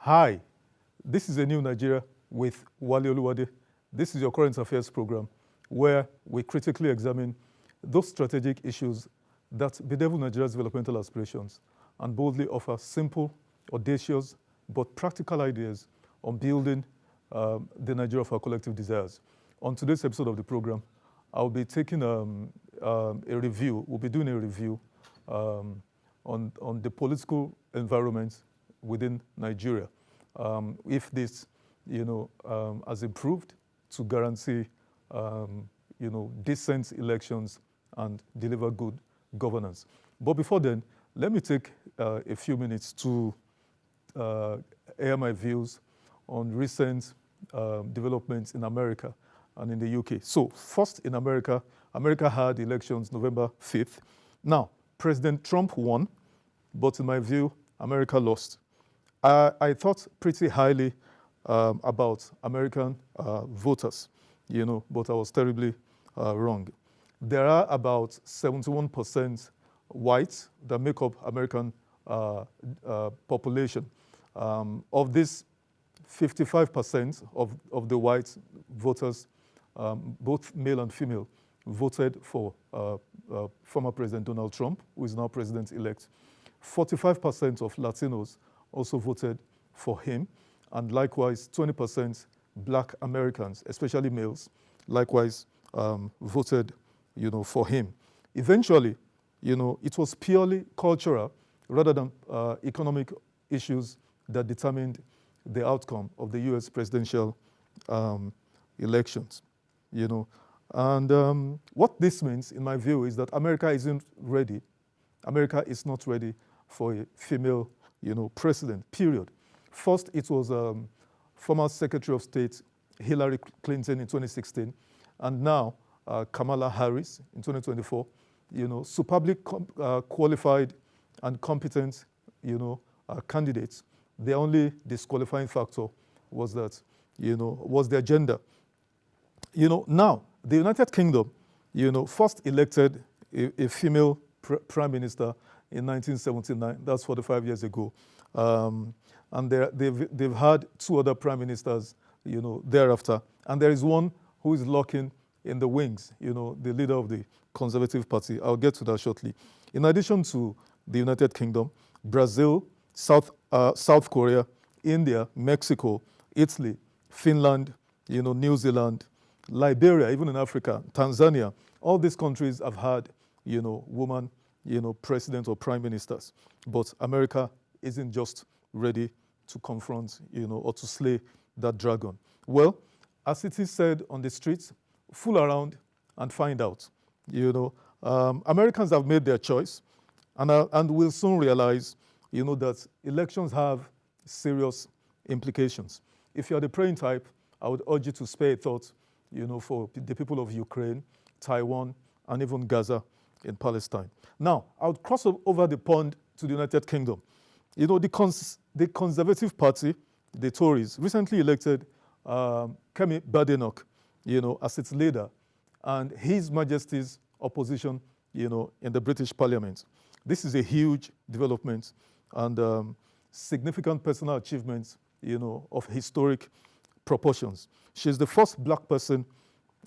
Hi, this is A New Nigeria with Wale Oluwade. This is your current affairs program where we critically examine those strategic issues that bedevil Nigeria's developmental aspirations and boldly offer simple, audacious, but practical ideas on building the Nigeria of our collective desires. On today's episode of the program, I'll be taking a review, we'll be doing a review on the political environment within Nigeria. If this, has improved to guarantee, decent elections and deliver good governance. But before then, let me take a few minutes to air my views on recent developments in America and in the UK. So first in America, America had elections November 5th. Now, President Trump won, but in my view, America lost. I thought pretty highly about American voters, but I was terribly wrong. There are about 71% whites that make up American population. Of this, 55% of the white voters, both male and female, voted for former President Donald Trump, who is now president-elect. 45% of Latinos also voted for him, and likewise 20% Black Americans, especially males, likewise voted, for him. Eventually, it was purely cultural rather than economic issues that determined the outcome of the U.S. presidential elections. And what this means, in my view, is that America isn't ready. America is not ready for a female, president, period. First, it was former Secretary of State Hillary Clinton in 2016, and now Kamala Harris in 2024. Superbly qualified and competent, candidates. The only disqualifying factor was that, was the agenda. Now, the United Kingdom, first elected a female prime minister in 1979. That's 45 years ago. And they've had two other prime ministers, thereafter. And there is one who is lurking in the wings, the leader of the Conservative Party. I'll get to that shortly. In addition to the United Kingdom, Brazil, South Korea, India, Mexico, Italy, Finland, New Zealand, Liberia, even in Africa, Tanzania, all these countries have had, woman, president or prime ministers. But America isn't just ready to confront, or to slay that dragon. Well, as it is said on the streets, fool around and find out. Americans have made their choice, and will soon realize, that elections have serious implications. If you're the praying type, I would urge you to spare a thought, for the people of Ukraine, Taiwan, and even Gaza in Palestine. Now, I would cross over the pond to the United Kingdom. The Conservative Party, the Tories, recently elected Kemi Badenoch, as its leader, and His Majesty's opposition, in the British Parliament. This is a huge development and significant personal achievements, of historic proportions. She's the first Black person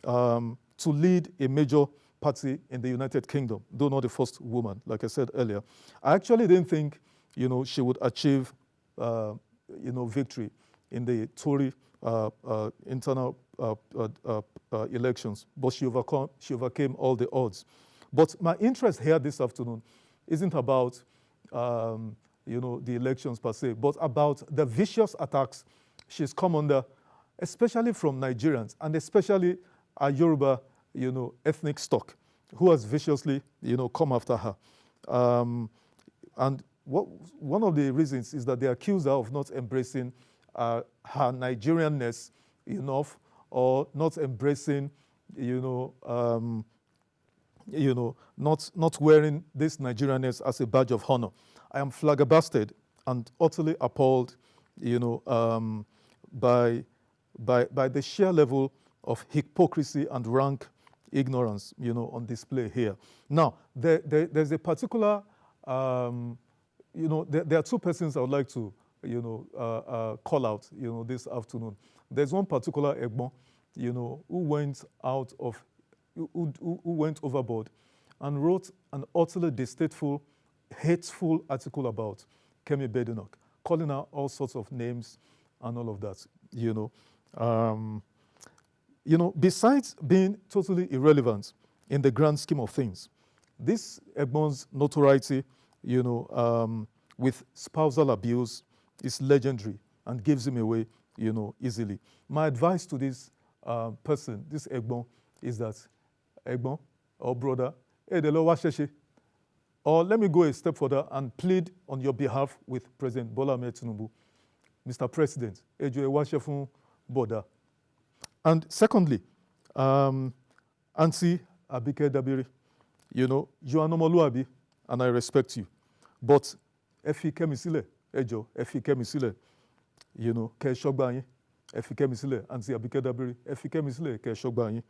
to lead a major party in the United Kingdom, though not the first woman, like I said earlier. I actually didn't think, she would achieve, victory in the Tory internal elections, but she overcame all the odds. But my interest here this afternoon isn't about, the elections per se, but about the vicious attacks she's come under, especially from Nigerians, and especially a Yoruba, ethnic stock, who has viciously, come after her. And one of the reasons is that they accuse her of not embracing her Nigerianness enough, or not embracing, not wearing this Nigerianness as a badge of honor. I am flabbergasted and utterly appalled, by the sheer level of hypocrisy and rank ignorance, on display here. Now, there's a particular, there are two persons I would like to call out, this afternoon. There's one particular Egbon, who went out of, who went overboard and wrote an utterly distasteful, hateful article about Kemi Badenoch, calling her all sorts of names and all of that, besides being totally irrelevant in the grand scheme of things, this Egbon's notoriety, with spousal abuse is legendary and gives him away, easily. My advice to this person, this Egbon, is that Egbon or brother, or let me go a step further and plead on your behalf with President Bola Ahmed Tinubu. Mr. President, Boda. And secondly, Auntie Abike Dabiri, you are Nomoluabi, and I respect you. But Efi Kemisile, Ejo, Efi Kemisile, Ke Shogbanyi, Efi Kemisile, Auntie Abike Dabiri, Efi Kemisile, Ke Shogbanyi,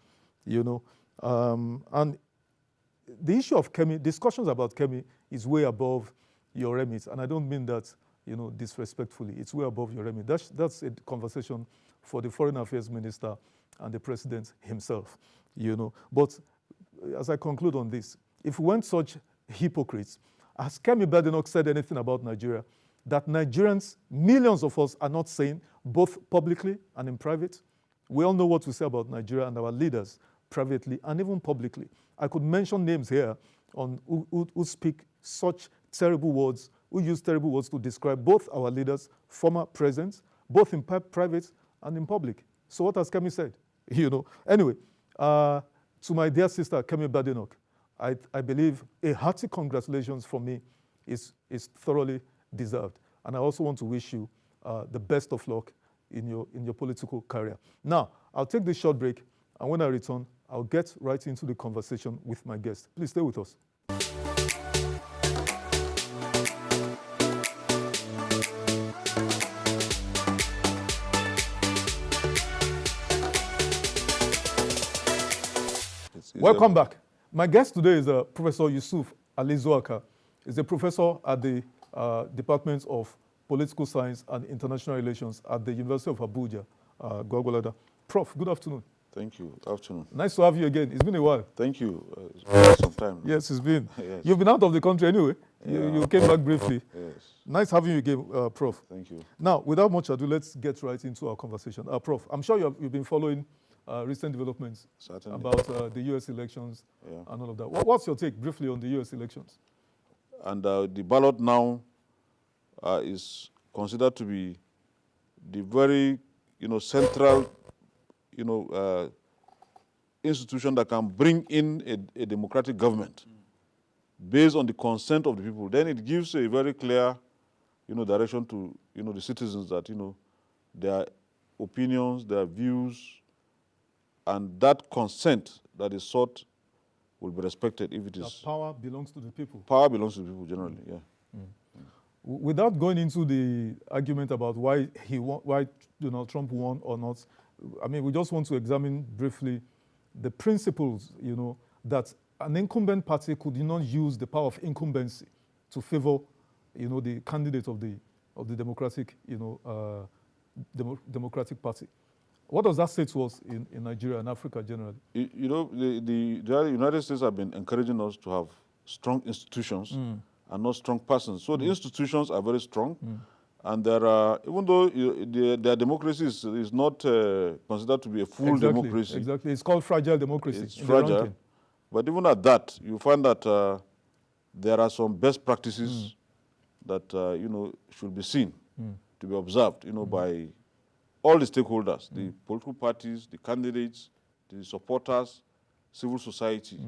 and the issue of Kemi, discussions about Kemi is way above your remit, and I don't mean that, disrespectfully. It's way above your remit. That's a conversation for the Foreign Affairs Minister and the President himself, But as I conclude on this, if we weren't such hypocrites, has Kemi Badenoch said anything about Nigeria that Nigerians, millions of us, are not saying, both publicly and in private? We all know what we say about Nigeria and our leaders, privately and even publicly. I could mention names here on who speak such terrible words, who use terrible words to describe both our leaders, former presidents, both in private and in public. So what has Kemi said? Anyway, to my dear sister, Kemi Badenoch, I believe a hearty congratulations from me is thoroughly deserved. And I also want to wish you the best of luck in your political career. Now, I'll take this short break, and when I return, I'll get right into the conversation with my guest. Please stay with us. Welcome back. My guest today is Professor Yusuf Ali Zoaka. He's a professor at the Department of Political Science and International Relations at the University of Abuja, Gwagwalada. Prof, good afternoon. Thank you. Good afternoon. Nice to have you again. It's been a while. Thank you. It's been some time. Yes, it's been. Yes. You've been out of the country anyway. Yeah. You came back briefly. Yes. Nice having you again, Prof. Thank you. Now, without much ado, let's get right into our conversation. Prof, I'm sure you've been following recent developments Certainly. about the U.S. elections and all of that. What's your take briefly on the U.S. elections? And the ballot now is considered to be the very, central, institution that can bring in a democratic government based on the consent of the people. Then it gives a very clear, direction to, the citizens that, their opinions, their views, and that consent that is sought will be respected if it is. That power belongs to the people. Power belongs to the people generally, Without going into the argument about why Donald Trump won or not, I mean, we just want to examine briefly the principles, that an incumbent party could not use the power of incumbency to favor, the candidate of the Democratic, Democratic Party. What does that say to us in Nigeria and Africa generally? The United States have been encouraging us to have strong institutions and not strong persons. So the institutions are very strong. And there are, even though their democracy is not considered to be a full democracy. Exactly. It's called fragile democracy. It's fragile. But even at that, you find that there are some best practices that, should be seen, to be observed, by all the stakeholders, the political parties, the candidates, the supporters, civil society.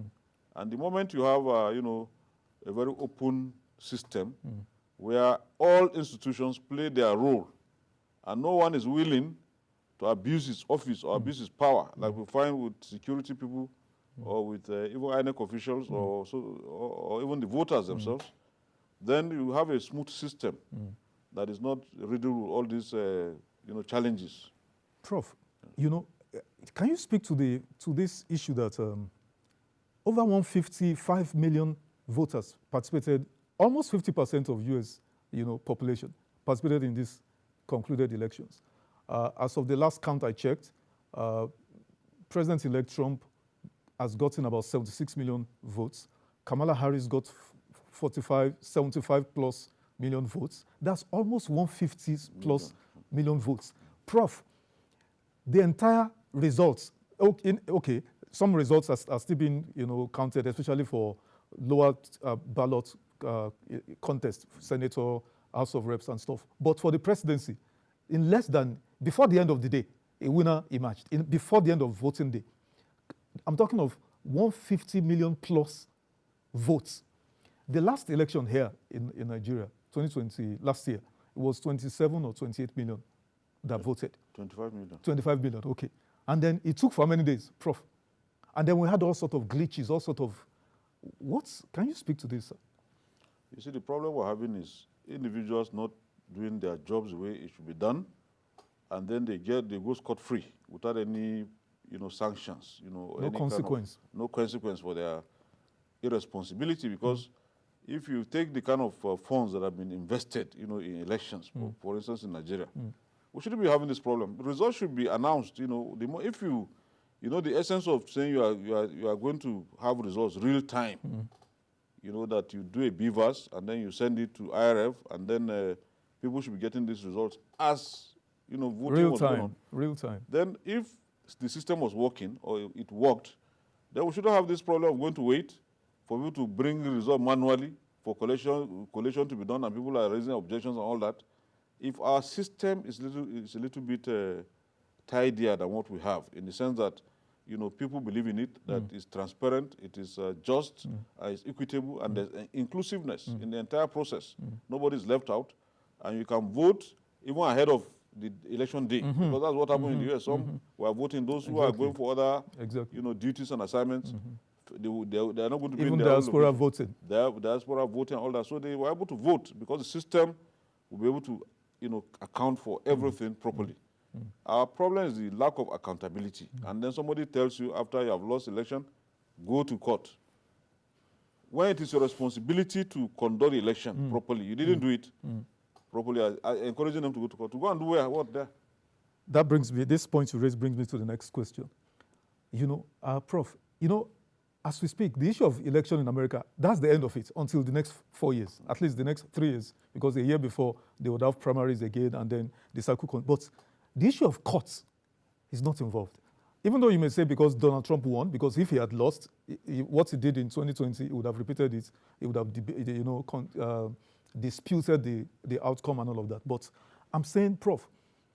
And the moment you have, a very open system where all institutions play their role and no one is willing to abuse his office or abuse his power, like we find with security people or with even INEC officials or even the voters themselves, then you have a smooth system that is not riddled with all these challenges. Prof, can you speak to this issue that over 155 million voters participated, almost 50% of U.S. population participated in these concluded elections. As of the last count I checked, President-elect Trump has gotten about 76 million votes. Kamala Harris got 75 plus million votes. That's almost 150 plus million votes. Prof, the entire results, okay, some results are still being counted, especially for lower ballot contest, senator, House of Reps and stuff. But for the presidency, in less than, before the end of the day, a winner emerged. Before the end of voting day, I'm talking of 150 million plus votes. The last election here in Nigeria, 2020, last year, it was 27 or 28 million that voted. 25 million. 25 million, okay. And then it took for how many days, Prof? And then we had all sort of glitches, all sort of, can you speak to this, sir? You see, the problem we're having is individuals not doing their jobs the way it should be done, and then they go scot-free without any, sanctions, no consequence. No consequence for their irresponsibility, because if you take the kind of funds that have been invested, in elections, for instance, in Nigeria, we shouldn't be having this problem. The results should be announced. If the essence of saying you are going to have results real time. That you do a BVAS and then you send it to IRF, and then people should be getting these results as voting was going on. Real time. Then if the system was working or it worked, then we shouldn't have this problem of going to wait for people to bring the result manually for collation to be done, and people are raising objections and all that. If our system is a little bit tidier than what we have, in the sense that people believe in it, that it's transparent, it is just, it's equitable, and there's inclusiveness in the entire process. Nobody is left out, and you can vote even ahead of the election day, because that's what happened in the US. Some were voting, those who are going for other duties and assignments, they are not going to be even in their diaspora voting. Diaspora voting and all that. So they were able to vote because the system will be able to account for everything properly. Our problem is the lack of accountability. And then somebody tells you after you have lost election, go to court. When it is your responsibility to conduct the election properly, you didn't do it properly. I encouraging them to go to court. To go and do what there? That brings me, this point you raised brings me to the next question. Prof, as we speak, the issue of election in America, that's the end of it until the next 4 years, at least the next 3 years, because a year before they would have primaries again and then the cycle. But the issue of courts is not involved. Even though you may say because Donald Trump won, because if he had lost, what he did in 2020, he would have repeated it, he would have disputed the outcome and all of that. But I'm saying, Prof,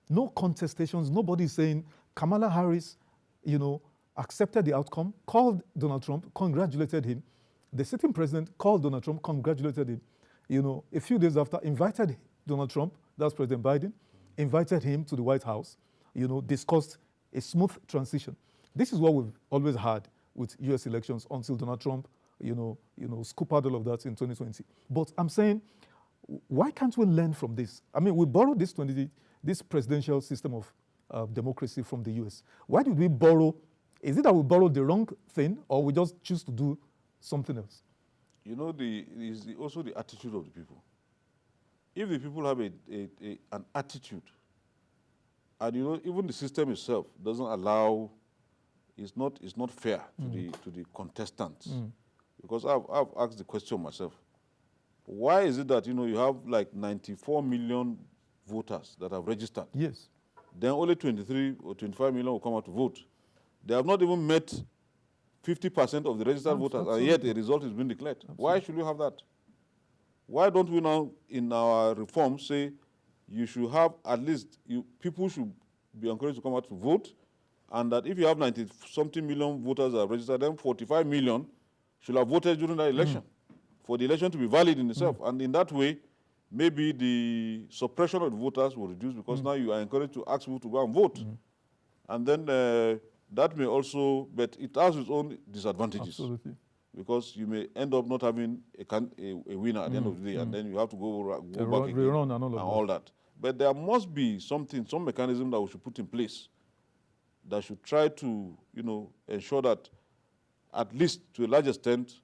no contestations, nobody is saying Kamala Harris, accepted the outcome, called Donald Trump, congratulated him. The sitting president called Donald Trump, congratulated him. A few days after, invited Donald Trump, that's President Biden, invited him to the White House, discussed a smooth transition. This is what we've always had with US elections until Donald Trump, scooped out all of that in 2020. But I'm saying, why can't we learn from this? I mean, we borrowed this presidential system of democracy from the US. Why did we borrow? Is it that we borrowed the wrong thing, or we just choose to do something else? It's also the attitude of the people. If the people have an attitude, and even the system itself doesn't allow, it's not fair to the contestants, because I've asked the question myself. Why is it that you have like 94 million voters that have registered? Yes. Then only 23 or 25 million will come out to vote. They have not even met 50% of the registered voters, and yet a result is being declared. Absolutely. Why should we have that? Why don't we now, in our reform, say you should have at least, people should be encouraged to come out to vote, and that if you have 90-something million voters that are registered, then 45 million should have voted during that election for the election to be valid in itself. And in that way, maybe the suppression of the voters will reduce, because now you are encouraged to ask people to go and vote. And then that may also, but it has its own disadvantages. Absolutely. Because you may end up not having a winner at the end of the day, and then you have to go back again rerun and all that. But there must be some mechanism that we should put in place that should try to, ensure that at least to a large extent,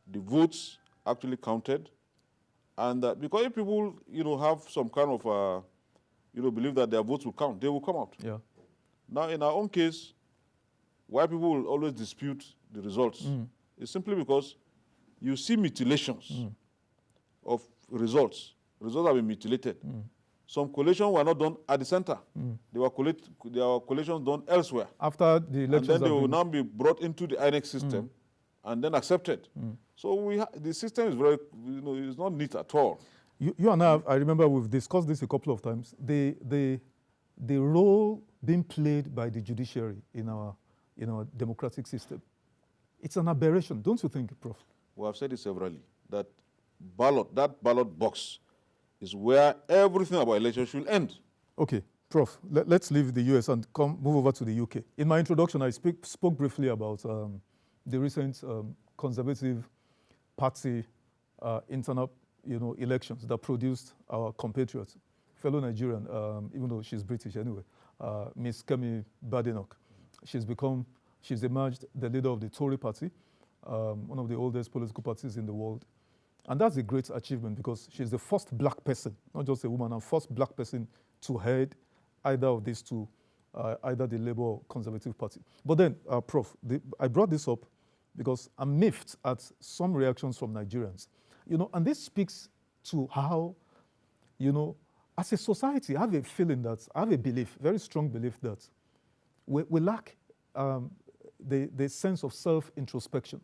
the votes actually counted, And because if people, have some kind of, believe that their votes will count, they will come out. Yeah. Now, in our own case, why people will always dispute the results is simply because you see mutilations of results. Results have been mutilated. Some collations were not done at the center. There were collations done elsewhere. After the elections, and then they will now be brought into the INEC system and then accepted. So the system is very, it's not neat at all. You and I remember we've discussed this a couple of times. The role being played by the judiciary in our democratic system, it's an aberration, don't you think, Prof? We have said it severally, that ballot box is where everything about elections should end. Okay, Prof, let's leave the US and move over to the UK. In my introduction, I spoke briefly about the recent Conservative Party internal elections that produced our compatriots, fellow Nigerian, even though she's British anyway, Miss Kemi Badenoch. She's emerged the leader of the Tory party, one of the oldest political parties in the world. And that's a great achievement because she's the first black person, not just a woman, and first black person to head either of these two, either the Labour or Conservative Party. But then, Prof, I brought this up because I'm miffed at some reactions from Nigerians. And this speaks to how, as a society, I have a belief, very strong belief that we lack the sense of self-introspection.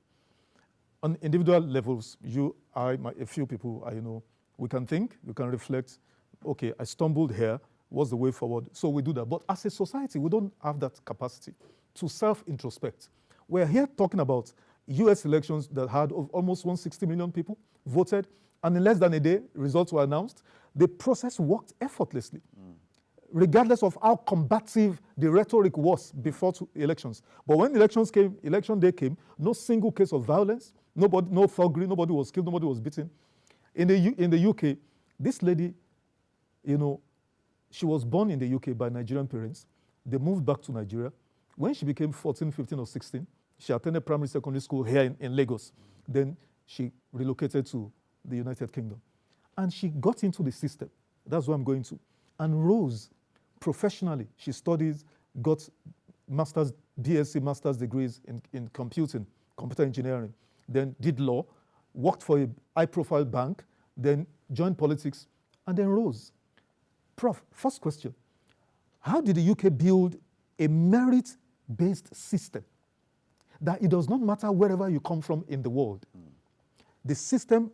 On individual levels, a few people, we can think, we can reflect, okay, I stumbled here, what's the way forward? So we do that. But as a society, we don't have that capacity to self-introspect. We're here talking about US elections that had almost 160 million people voted, and in less than a day, results were announced. The process worked effortlessly, regardless of how combative the rhetoric was before elections. But when election day came, no single case of violence, no thuggery, nobody was killed, nobody was beaten. In the UK, this lady, she was born in the UK by Nigerian parents. They moved back to Nigeria. When she became 14, 15, or 16, she attended primary secondary school here in Lagos. Then she relocated to the United Kingdom. And she got into the system. That's where I'm going to. And rose professionally. She studies, got BSc master's degrees in computing, computer engineering, then did law, worked for a high-profile bank, then joined politics, and then rose. Prof, first question, how did the UK build a merit-based system that it does not matter wherever you come from in the world? The system,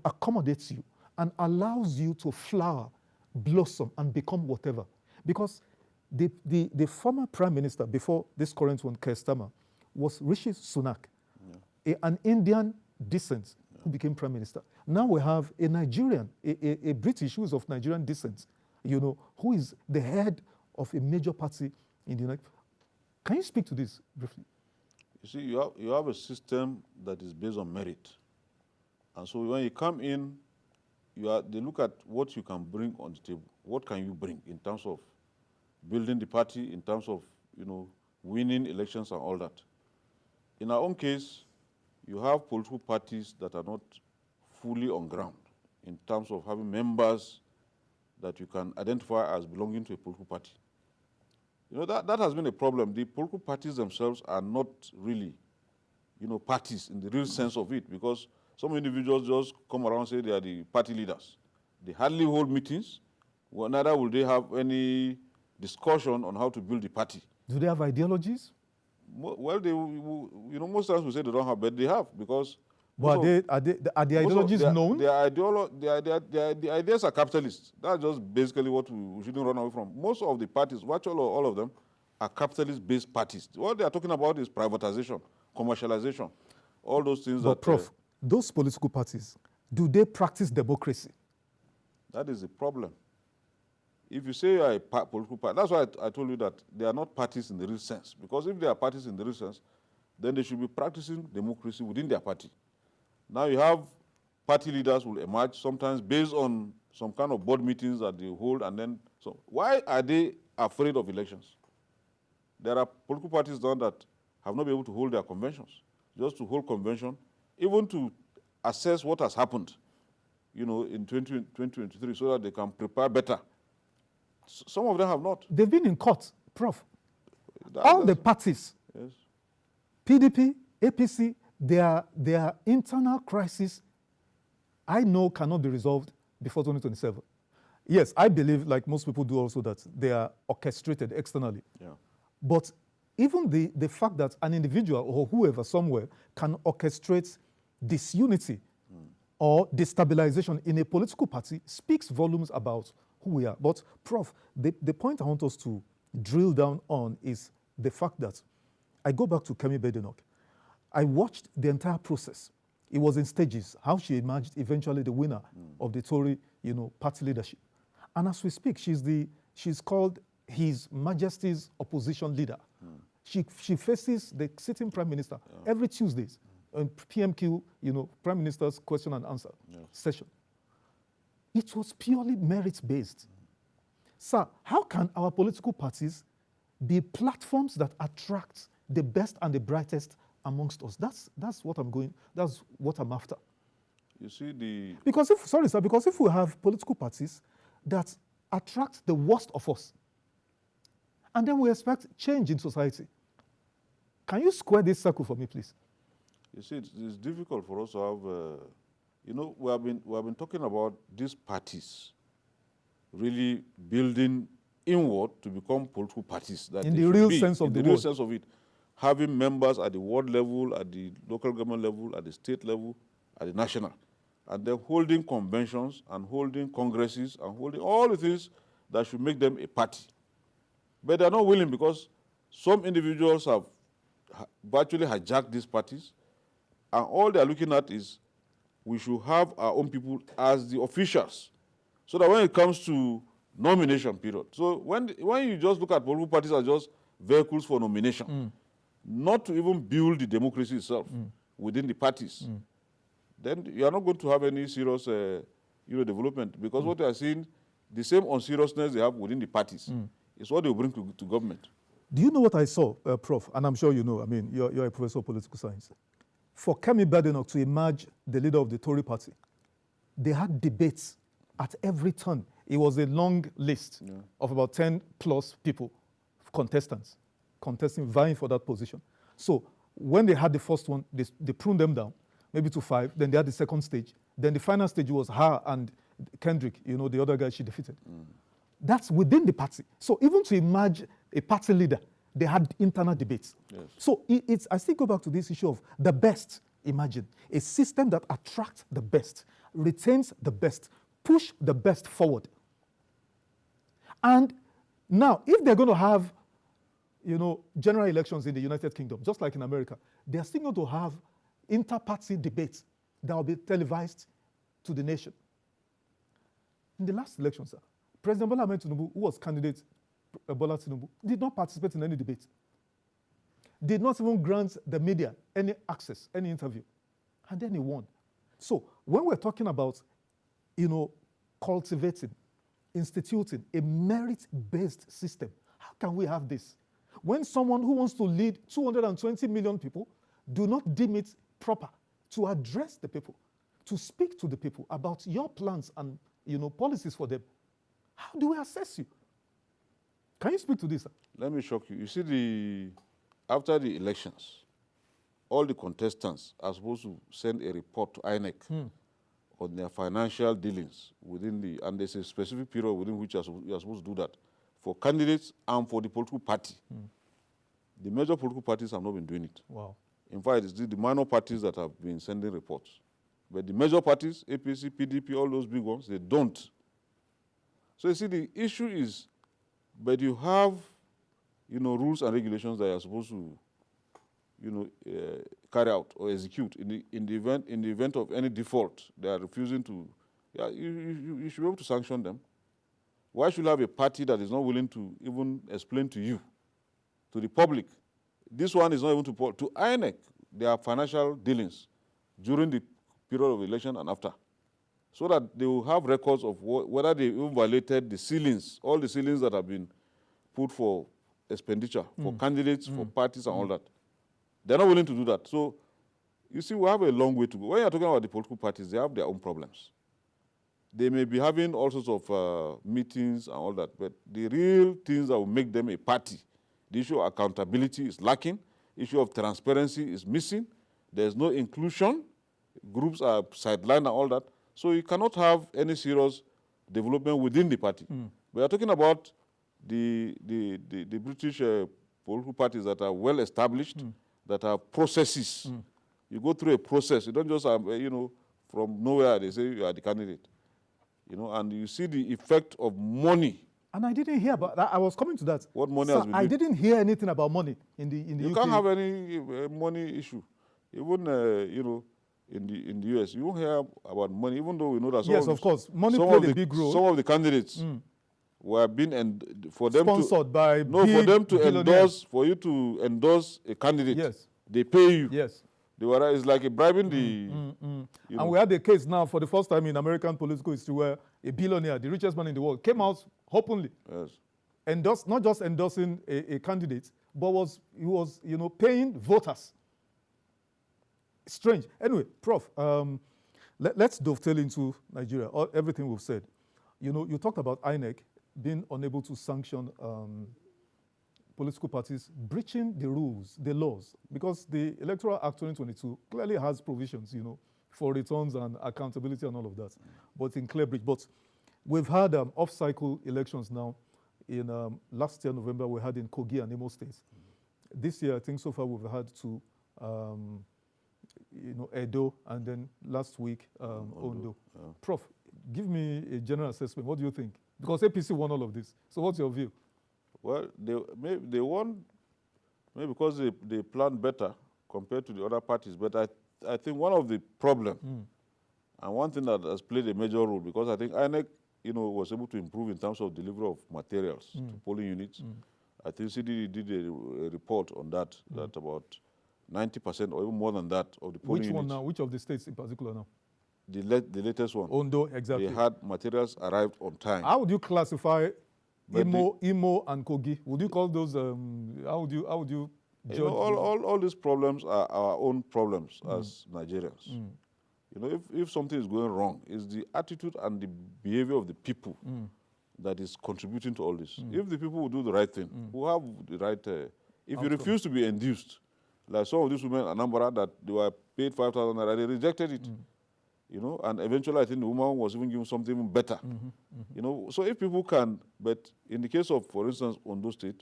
accommodates you and allows you to flower, blossom, and become whatever. Because the former prime minister before this current one, Keir Starmer, was Rishi Sunak, an Indian descent who became prime minister. Now we have a Nigerian, a British who is of Nigerian descent, who is the head of a major party in the United States. Can you speak to this briefly? You see, you have a system that is based on merit. And so when you come in, they look at what you can bring on the table. What can you bring in terms of building the party, in terms of, winning elections and all that. In our own case, you have political parties that are not fully on ground in terms of having members that you can identify as belonging to a political party. That has been a problem. The political parties themselves are not really, parties in the real sense of it, because some individuals just come around and say they are the party leaders. They hardly hold meetings. Well, neither will they have any discussion on how to build the party. Do they have ideologies? Well, most times we say they don't have, but they have, because. But are the ideologies known? The ideas are capitalist. That's just basically what we shouldn't run away from. Most of the parties, virtually all of them, are capitalist-based parties. What they are talking about is privatization, commercialization, all those things. But Prof, those political parties, do they practice democracy? That is the problem. If you say you are a political party, that's why I told you that they are not parties in the real sense. Because if they are parties in the real sense, then they should be practicing democracy within their party. Now you have party leaders will emerge, sometimes based on some kind of board meetings that they hold, and then, so why are they afraid of elections? There are political parties now that have not been able to hold their conventions. Just to hold convention, even to assess what has happened in 2023 so that they can prepare better. Some of them have not. They've been in court, Prof. All the parties, Yes. PDP, APC, their internal crisis, I know, cannot be resolved before 2027. Yes, I believe, like most people do also, that they are orchestrated externally. Yeah. But even the fact that an individual or whoever somewhere can orchestrate disunity or destabilization in a political party speaks volumes about who we are. But, Prof, the point I want us to drill down on is the fact that I go back to Kemi Badenoch. I watched the entire process. It was in stages, how she emerged eventually the winner of the Tory, party leadership. And as we speak, she's called His Majesty's opposition leader. She faces the sitting prime minister every Tuesdays on PMQ, Prime Minister's question and answer session. It was purely merit-based. Sir, how can our political parties be platforms that attract the best and the brightest amongst us? That's what I'm after. You see Because if we have political parties that attract the worst of us, and then we expect change in society, can you square this circle for me, please? You see, it's difficult for us to have, we have been talking about these parties really building inward to become political parties. That in the real sense of the word. In the real sense of it. Having members at the ward level, at the local government level, at the state level, at the national. And then holding conventions and holding congresses and holding all the things that should make them a party. But they're not willing because some individuals have virtually hijacked these parties. And all they're looking at is we should have our own people as the officials. So that when it comes to nomination period, so when you just look at political parties as just vehicles for nomination, not to even build the democracy itself within the parties, then you are not going to have any serious development because what they are seeing, the same unseriousness they have within the parties is what they will bring to government. Do you know what I saw, Prof? And I'm sure you know, you're a professor of political science. For Kemi Badenoch to emerge the leader of the Tory party, they had debates at every turn. It was a long list of about 10 plus people, contestants, vying for that position. So when they had the first one, they pruned them down, maybe to 5. Then they had the second stage. Then the final stage was her and Kendrick, the other guy she defeated. That's within the party. So even to emerge a party leader, they had internal debates. Yes. So I still go back to this issue of the best. Imagine a system that attracts the best, retains the best, push the best forward. And now, if they're going to have, general elections in the United Kingdom, just like in America, they're still going to have inter-party debates that will be televised to the nation. In the last election, sir, President Bola Ahmed Tinubu, who was candidate Bola Tinubu, did not participate in any debate. Did not even grant the media any access, any interview. And then he won. So when we're talking about, cultivating, instituting a merit-based system, how can we have this? When someone who wants to lead 220 million people do not deem it proper to address the people, to speak to the people about your plans and policies for them, how do we assess you? Can you speak to this, sir? Let me shock you. You see, after the elections, all the contestants are supposed to send a report to INEC on their financial dealings and there's a specific period within which you are supposed to do that for candidates and for the political party. The major political parties have not been doing it. Wow. In fact, it's the minor parties that have been sending reports. But the major parties, APC, PDP, all those big ones, they don't. So you see, the issue is, but you have, rules and regulations that you are supposed to, carry out or execute in the event of any default. They are refusing to. Yeah, you should be able to sanction them. Why should you have a party that is not willing to even explain to you, to the public? This one is not even to INEC. Their financial dealings during the period of election and after, so that they will have records of whether they even violated the ceilings, all the ceilings that have been put for expenditure, for candidates, for parties and all that. They're not willing to do that. So, you see, we have a long way to go. When you're talking about the political parties, they have their own problems. they may be having all sorts of meetings and all that, but the real things that will make them a party, the issue of accountability is lacking, issue of transparency is missing, there's no inclusion, groups are sidelined and all that. So you cannot have any serious development within the party. We are talking about the British political parties that are well established, that have processes. You go through a process. You don't just, from nowhere they say you are the candidate. And you see the effect of money. And I didn't hear about that. I was coming to that. What money Sir, has been I doing. didn't hear anything about money in the You UK. can't have any money issue. Even, in the US, you won't hear about money, even though we know that Yes, of course. Money played a big role. Some of the candidates were being for them sponsored by for them to billionaires. for you to endorse a candidate. Yes. They pay you. Yes. It's like bribing And we had a case now for the first time in American political history where a billionaire, the richest man in the world, came out openly, not just endorsing a candidate, but he was paying voters. Strange. Anyway, Prof, let's dovetail into Nigeria, everything we've said. You talked about INEC being unable to sanction political parties breaching the rules, the laws, because the Electoral Act 2022 clearly has provisions, for returns and accountability and all of that, but in clear breach. But we've had off-cycle elections now. In last year, November, we had in Kogi and Imo states. This year, I think so far we've had two, Edo, and then last week, Ondo. Yeah. Prof, give me a general assessment. What do you think? Because APC won all of this. So what's your view? Well, they won maybe because they planned better compared to the other parties. But I think one of the problems, and one thing that has played a major role, because I think INEC was able to improve in terms of delivery of materials to polling units. I think CDD did a report on that, that about 90% or even more than that of the polling units. Which one units, now? Which of the states in particular now? The latest one. Ondo, exactly. They had materials arrived on time. How would you classify But Imo and Kogi? Would you call those, how would you judge? All these problems are our own problems as Nigerians. If something is going wrong, it's the attitude and the behavior of the people that is contributing to all this. If the people will do the right thing, who have the right, if you refuse to be induced, like some of these women in Anambra that they were paid 5,000 naira, they rejected it. And eventually I think the woman was even given something even better. So if people can, but in the case of, for instance, Ondo State,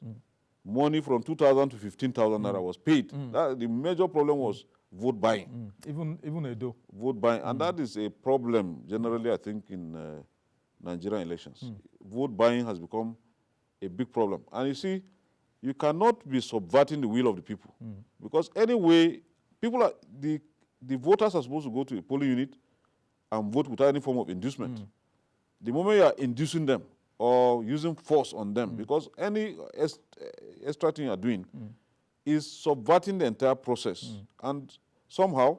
money from 2,000 to 15,000 naira was paid. The major problem was vote buying. Even Edo. Vote buying, and that is a problem generally, I think, in Nigerian elections. Vote buying has become a big problem. And you see, you cannot be subverting the will of the people. Because anyway, the voters are supposed to go to a polling unit and vote without any form of inducement. The moment you are inducing them or using force on them, because any extra thing you are doing is subverting the entire process. And somehow,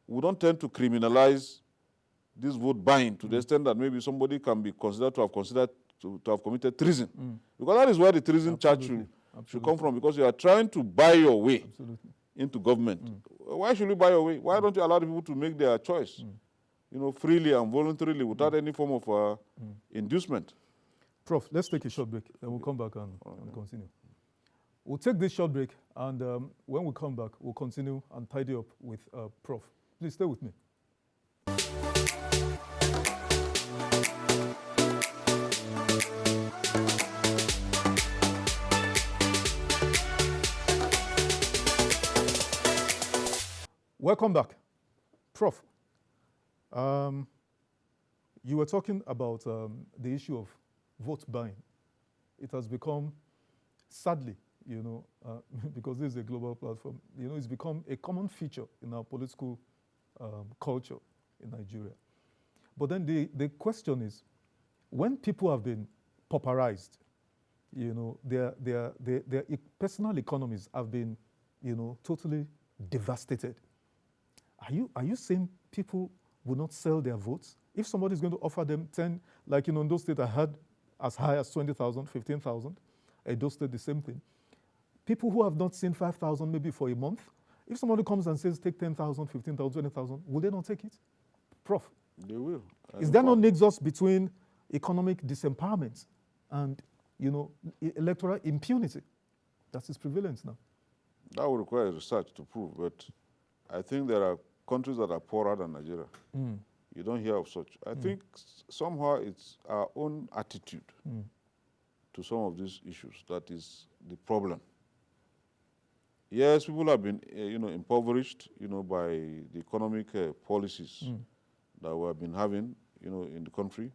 we don't tend to criminalize this vote buying to the extent that maybe somebody can be considered to have committed treason. Because that is where the treason charge should come from, because you are trying to buy your way into government. Why should you buy your way? Why don't you allow the people to make their choice? Freely and voluntarily without any form of inducement. Prof, let's take a short break, then we'll come back and continue. We'll take this short break, and when we come back, we'll continue and tidy up with Prof. Please stay with me. Welcome back. Prof, you were talking about the issue of vote buying. It has become, sadly, because this is a global platform, it's become a common feature in our political culture in Nigeria. But then the question is, when people have been pauperized, their personal economies have been, totally devastated. Are you saying people will not sell their votes? If somebody is going to offer them 10, like in Ondo State, I had as high as 20,000, 15,000. Edo State, the same thing. People who have not seen 5,000 maybe for a month, if somebody comes and says take 10,000, 15,000, 20,000, will they not take it? Prof, They will. Is there no nexus between economic disempowerment and, electoral impunity that is prevalent now? That would require research to prove, but I think there are countries that are poorer than Nigeria. You don't hear of such. I think somehow it's our own attitude to some of these issues that is the problem. Yes, people have been, impoverished, by the economic policies that we have been having, in the country,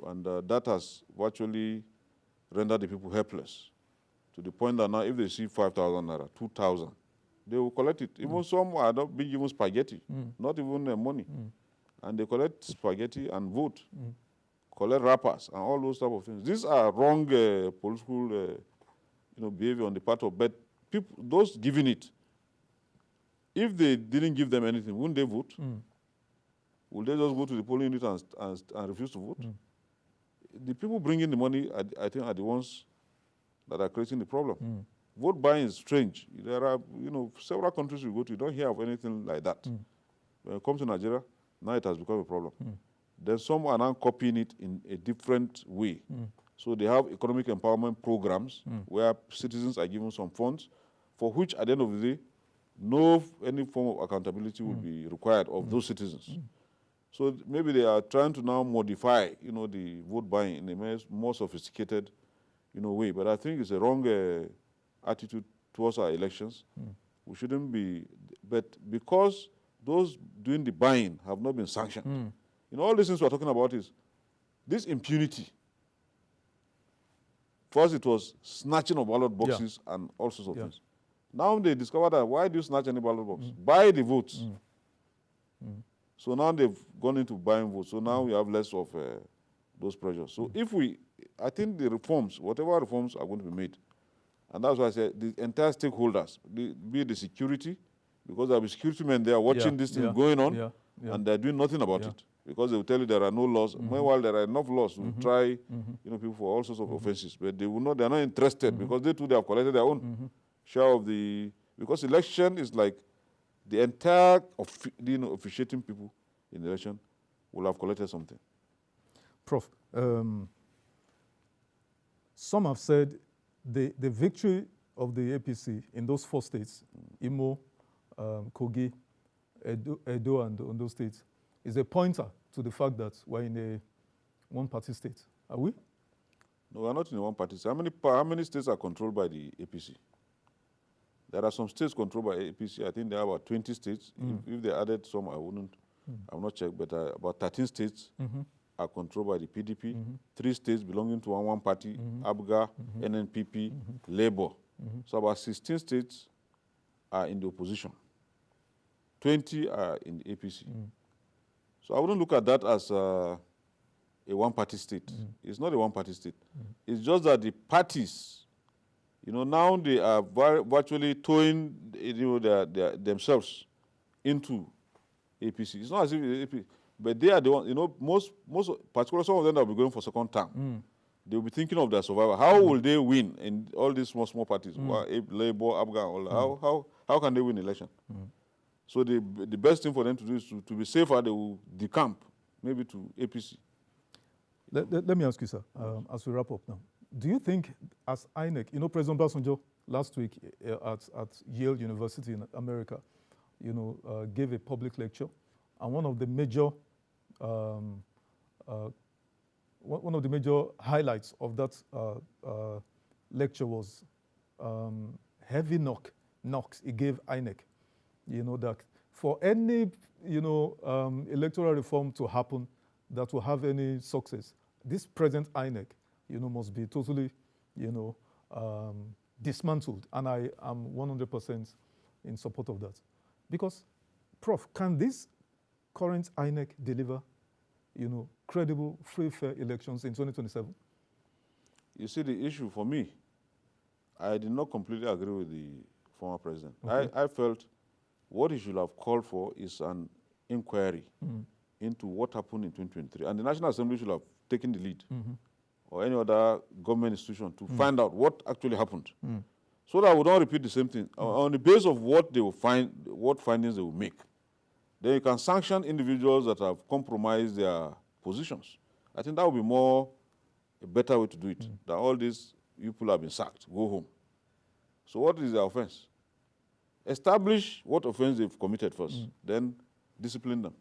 and that has virtually rendered the people helpless to the point that now if they see 5,000 naira, 2,000, they will collect it. Even some are not being given spaghetti, not even money. And they collect spaghetti and vote, collect wrappers and all those type of things. These are wrong political behavior on the part of, but people, those giving it, if they didn't give them anything, wouldn't they vote? Will they just go to the polling unit and refuse to vote? The people bringing the money, I think, are the ones that are creating the problem. Vote buying is strange. There are, several countries you go to, you don't hear of anything like that. When it comes to Nigeria, now it has become a problem. Then some are now copying it in a different way. So they have economic empowerment programs where citizens are given some funds for which, at the end of the day, any form of accountability will be required of those citizens. So maybe they are trying to now modify, the vote buying in a more sophisticated, way. But I think it's a wrong attitude towards our elections. We shouldn't be, but because those doing the buying have not been sanctioned. All these things we're talking about is this impunity. First, it was snatching of ballot boxes and all sorts of things. Now they discover that why do you snatch any ballot box? Buy the votes. So now they've gone into buying votes. So now we have less of those pressures. So I think the reforms, whatever reforms are going to be made, and that's why I said the entire stakeholders, be it the security, because there will be security men there watching this thing going on, and they're doing nothing about it. Because they will tell you there are no laws. Meanwhile, there are enough laws to try, people for all sorts of offenses. But they will not. They are not interested because they too they have collected their own share of the. Because election is like the entire officiating people in the election will have collected something. Prof, some have said the victory of the APC in those 4 states, Imo, Kogi, Edo, and Ondo states, is a pointer to the fact that we're in a one-party state. Are we? No, we're not in a one-party state. How many states are controlled by the APC? There are some states controlled by APC. I think there are about 20 states. If they added some, I wouldn't. I've not checked, but about 13 states are controlled by the PDP. 3 states belonging to one party, ABGA, NNPP, Labour. So about 16 states are in the opposition. 20 are in the APC. So I wouldn't look at that as a one-party state. It's not a one-party state. It's just that the parties, now they are virtually towing, themselves into APC. It's not as if it's APC, but they are the ones, most, particularly some of them that will be going for second term. They will be thinking of their survival. How will they win in all these small parties? Labour, ABGA, all how can they win election? So the best thing for them to do is to be safer. They will decamp, maybe to APC. Let me ask you, sir, as we wrap up now. Do you think, as INEC, President Obasanjo last week at Yale University in America, gave a public lecture, and one of the major highlights of that lecture was heavy knocks he gave INEC. That for any, electoral reform to happen that will have any success, this present INEC, must be totally, dismantled. And I am 100% in support of that. Because, Prof, can this current INEC deliver, credible, free, fair elections in 2027? You see, the issue for me, I did not completely agree with the former president. Okay. I felt what he should have called for is an inquiry into what happened in 2023. And the National Assembly should have taken the lead, or any other government institution, to find out what actually happened. So that we don't repeat the same thing. On the basis of what they will find, what findings they will make, then you can sanction individuals that have compromised their positions. I think that would be a better way to do it, than all these people have been sacked, go home. So what is the offense? Establish what offense they've committed first, then discipline them.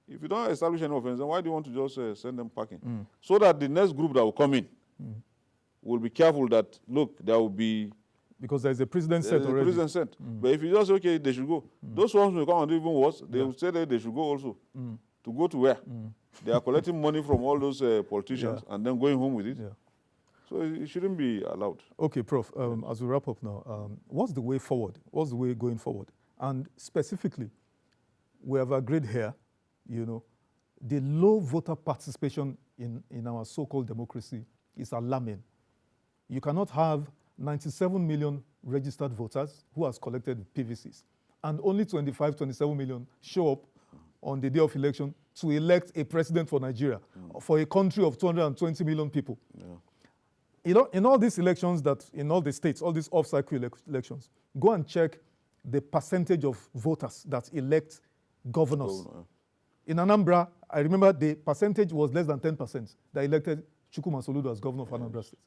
If you don't establish any offense, then why do you want to just send them packing? So that the next group that will come in will be careful that, look, there will be... Because there's a precedent set already. Precedent set. But if you just say, okay, they should go, those ones will come and do even worse. They will say that they should go also. To go to where? They are collecting money from all those politicians and then going home with it. So it shouldn't be allowed. Okay, Prof, as we wrap up now, what's the way forward? What's the way going forward? And specifically, we have agreed here, you know, the low voter participation in our so-called democracy is alarming. You cannot have 97 million registered voters who has collected PVCs, and only 27 million show up on the day of election to elect a president for Nigeria, for a country of 220 million people. You know, in all these elections in all the states, all these off-cycle elections, go and check the percentage of voters that elect governors. In Anambra, I remember the percentage was less than 10% that elected Chukwuma Soludo as governor of Anambra State.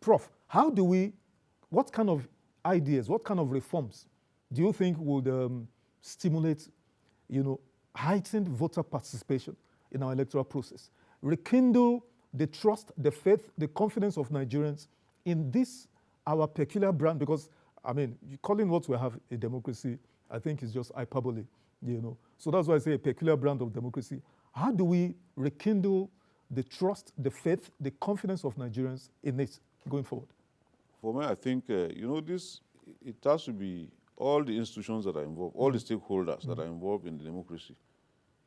Prof, what kind of ideas, what kind of reforms do you think would stimulate, you know, heightened voter participation in our electoral process, rekindle the trust, the faith, the confidence of Nigerians in this, our peculiar brand? Because, I mean, calling what we have a democracy, I think is just hyperbole, you know. So that's why I say a peculiar brand of democracy. How do we rekindle the trust, the faith, the confidence of Nigerians in it going forward? For me, I think, you know, it has to be all the institutions that are involved, all the stakeholders that are involved in the democracy.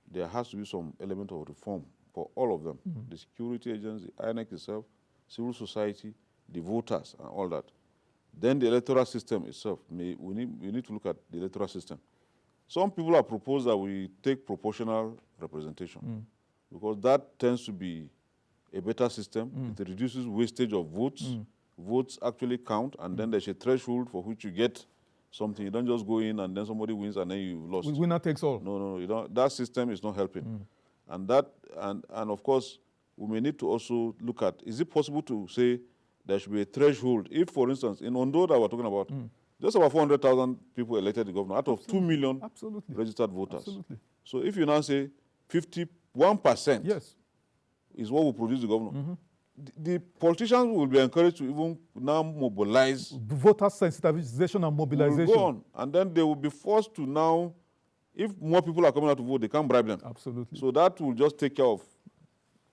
There has to be some element of reform for all of them. The security agency, INEC itself, civil society, the voters, and all that. Then the electoral system itself. We need to look at the electoral system. Some people have proposed that we take proportional representation because that tends to be a better system. It reduces wastage of votes. Votes actually count, and then there's a threshold for which you get something. You don't just go in and then somebody wins and then you lost. Winner takes all. No, you don't. That system is not helping. And of course, we may need to also look at, is it possible to say there should be a threshold? If, for instance, in Ondo that we're talking about, just about 400,000 people elected the governor out of 2 million registered voters. So if you now say 51% is what will produce the governor, the politicians will be encouraged to even now mobilize. Voter sensitization and mobilization. Will go on, and then they will be forced to now, if more people are coming out to vote, they can't bribe them. Absolutely. So that will just take care of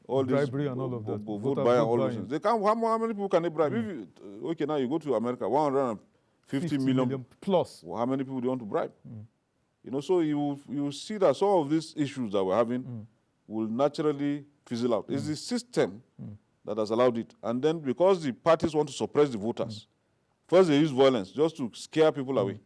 all this bribery and all of that. Vote buy and all those things. They can't, how many people can they bribe? If you, okay, now you go to America, 150 million plus. How many people do you want to bribe? You know, so you will see that some of these issues that we're having will naturally fizzle out. It's the system that has allowed it. And then because the parties want to suppress the voters, first they use violence just to scare people away.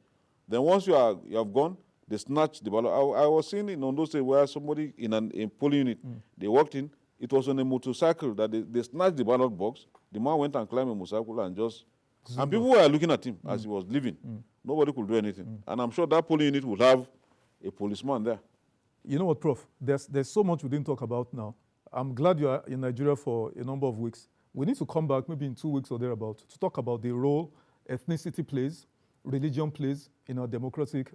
Then once you have gone, they snatch the ballot. I was seeing in Ondo State where somebody in a polling unit, they walked in, it was on a motorcycle that they snatched the ballot box. The man went and climbed a motorcycle and just... And people were looking at him as he was leaving. Nobody could do anything. And I'm sure that polling unit would have a policeman there. You know what, Prof? There's so much we didn't talk about now. I'm glad you are in Nigeria for a number of weeks. We need to come back maybe in 2 weeks or thereabout to talk about the role ethnicity plays, religion plays in our democratic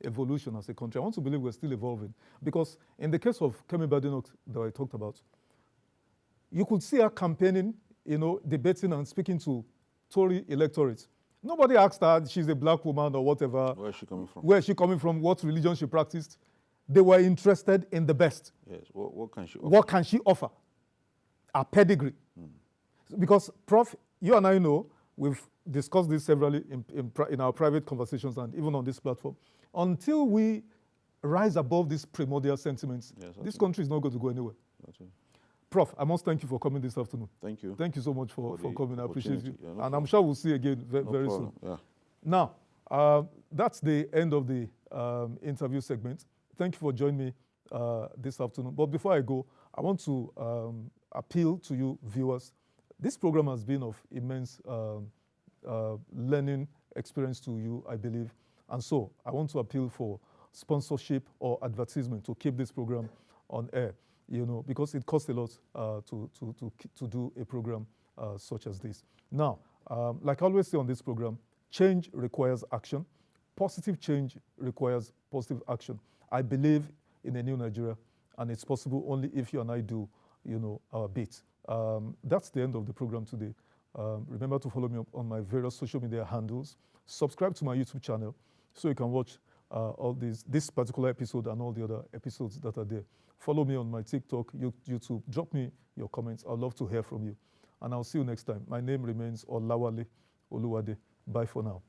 evolution as a country. I want to believe we're still evolving. Because in the case of Kemi Badenoch that I talked about, you could see her campaigning, you know, debating and speaking to Tory electorates. Nobody asked her, she's a black woman or whatever. Where is she coming from? Where is she coming from? What religion she practiced? They were interested in the best. Yes. What can she offer? What can she offer? A pedigree. Because, Prof, you and I know, we've discussed this severally in our private conversations and even on this platform. Until we rise above these primordial sentiments, this country is not going to go anywhere. Prof, I must thank you for coming this afternoon. Thank you. Thank you so much for coming. I appreciate you. Yeah, and problem. I'm sure we'll see you again very soon. Yeah. Now, that's the end of the interview segment. Thank you for joining me this afternoon. But before I go, I want to appeal to you viewers. This program has been of immense learning experience to you, I believe. And so I want to appeal for sponsorship or advertisement to keep this program on air, because it costs a lot to do a program such as this. Now, like I always say on this program, change requires action. Positive change requires positive action. I believe in a new Nigeria, and it's possible only if you and I do, our bit. That's the end of the program today. Remember to follow me on my various social media handles. Subscribe to my YouTube channel so you can watch all this particular episode and all the other episodes that are there. Follow me on my TikTok, YouTube. Drop me your comments. I'd love to hear from you. And I'll see you next time. My name remains Olawale Oluwade. Bye for now.